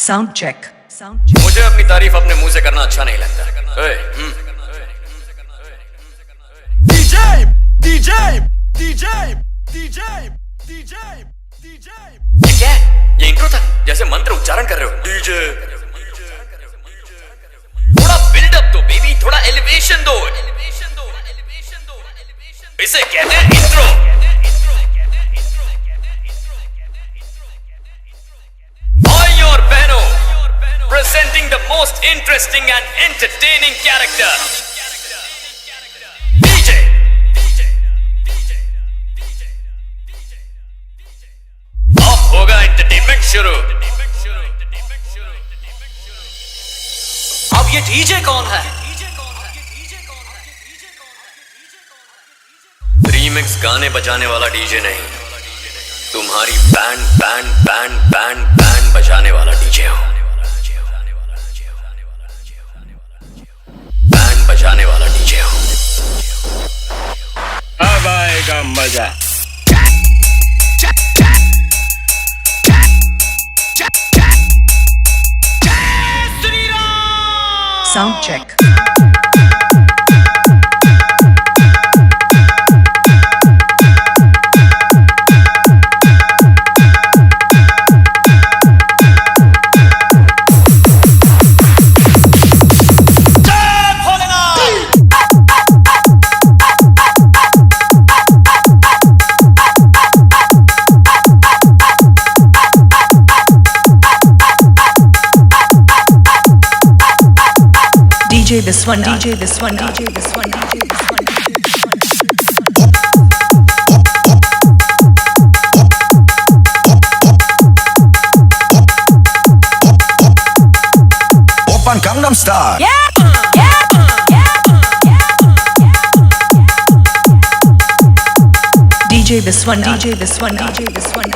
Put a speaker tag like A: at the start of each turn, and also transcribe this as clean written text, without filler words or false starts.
A: Sound check.
B: मुझे अपनी तारीफ अपने मुंह से करना अच्छा नहीं लगता। ये क्या है? ये इंट्रो था, जैसे मंत्र उच्चारण कर रहे हो। डीजे थोड़ा बिल्डअप दो बेबी, थोड़ा एलिवेशन दो। इसे कहते हैं इंट्रो। भाइयों और बहनों, presenting the most interesting and entertaining character, DJ. अब होगा एंटरटेनमेंट शुरू। अब ये डीजे कौन है? रीमिक्स गाने बजाने वाला डीजे नहीं, तुम्हारी band band band band band बजाने वाला डीजे हो। बैंड बजाने वाला डीजे हो।
C: अब आएगा मजा।
A: Sound check. DJ this one, DJ this one, DJ this one, DJ this one, DJ this one.
D: Open Gangnam Style.
A: DJ this one, DJ this one, DJ this one.